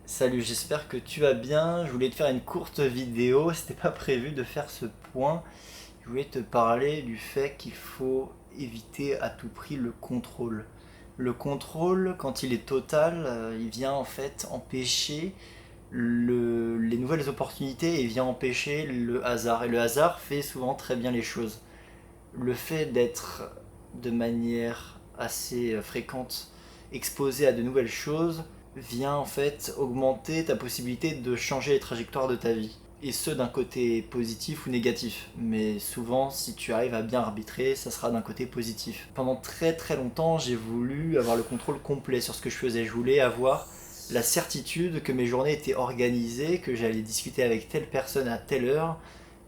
Salut, j'espère que tu vas bien. Je voulais te faire une courte vidéo, c'était pas prévu de faire ce point. Je voulais te parler du fait qu'il faut éviter à tout prix le contrôle. Le contrôle, quand il est total, il vient en fait empêcher les nouvelles opportunités et vient empêcher le hasard. Et le hasard fait souvent très bien les choses. Le fait d'être de manière assez fréquente exposé à de nouvelles choses vient en fait augmenter ta possibilité de changer les trajectoires de ta vie. Et ce d'un côté positif ou négatif. Mais souvent, si tu arrives à bien arbitrer, ça sera d'un côté positif. Pendant très très longtemps, j'ai voulu avoir le contrôle complet sur ce que je faisais. Je voulais avoir la certitude que mes journées étaient organisées, que j'allais discuter avec telle personne à telle heure,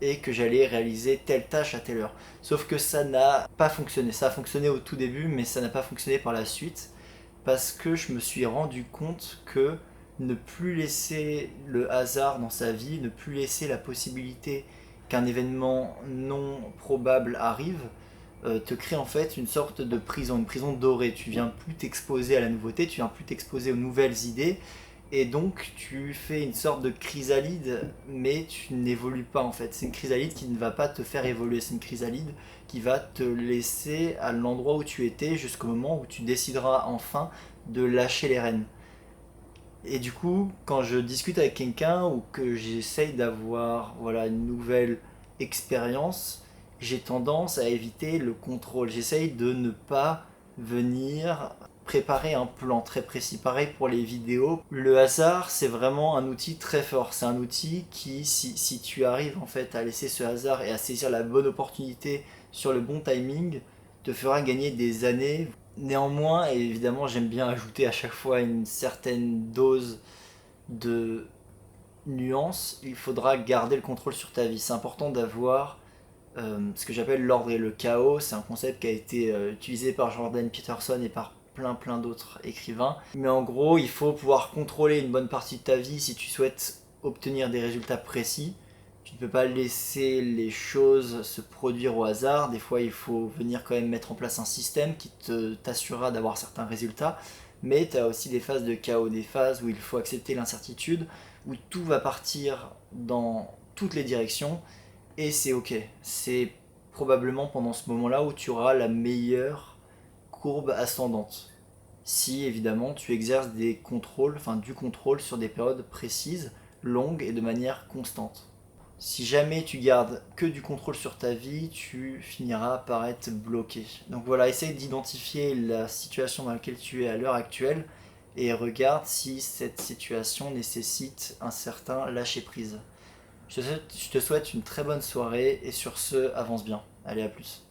et que j'allais réaliser telle tâche à telle heure. Sauf que ça n'a pas fonctionné. Ça a fonctionné au tout début, mais ça n'a pas fonctionné par la suite, parce que je me suis rendu compte que ne plus laisser le hasard dans sa vie, ne plus laisser la possibilité qu'un événement non probable arrive, te crée en fait une sorte de prison, une prison dorée. Tu viens plus t'exposer à la nouveauté, tu viens plus t'exposer aux nouvelles idées, et donc tu fais une sorte de chrysalide, mais tu n'évolues pas en fait. C'est une chrysalide qui ne va pas te faire évoluer, c'est une chrysalide qui va te laisser à l'endroit où tu étais jusqu'au moment où tu décideras enfin de lâcher les rênes. Et du coup, quand je discute avec quelqu'un ou que j'essaye d'avoir voilà, une nouvelle expérience, j'ai tendance à éviter le contrôle. J'essaye de ne pas venir préparer un plan très précis. Pareil pour les vidéos. Le hasard, c'est vraiment un outil très fort. C'est un outil qui, si tu arrives en fait à laisser ce hasard et à saisir la bonne opportunité sur le bon timing, te fera gagner des années. Néanmoins, et évidemment, j'aime bien ajouter à chaque fois une certaine dose de nuance, il faudra garder le contrôle sur ta vie. C'est important d'avoir ce que j'appelle l'ordre et le chaos. C'est un concept qui a été utilisé par Jordan Peterson et par plein d'autres écrivains. Mais en gros, il faut pouvoir contrôler une bonne partie de ta vie si tu souhaites obtenir des résultats précis. Tu ne peux pas laisser les choses se produire au hasard. Des fois, il faut venir quand même mettre en place un système qui t'assurera d'avoir certains résultats. Mais tu as aussi des phases de chaos, des phases où il faut accepter l'incertitude, où tout va partir dans toutes les directions et c'est ok. C'est probablement pendant ce moment-là où tu auras la meilleure courbe ascendante. Si évidemment tu exerces des contrôles, enfin du contrôle sur des périodes précises, longues et de manière constante. Si jamais tu gardes que du contrôle sur ta vie, tu finiras par être bloqué. Donc voilà, essaye d'identifier la situation dans laquelle tu es à l'heure actuelle et regarde si cette situation nécessite un certain lâcher-prise. Je te souhaite une très bonne soirée et sur ce, avance bien. Allez, à plus.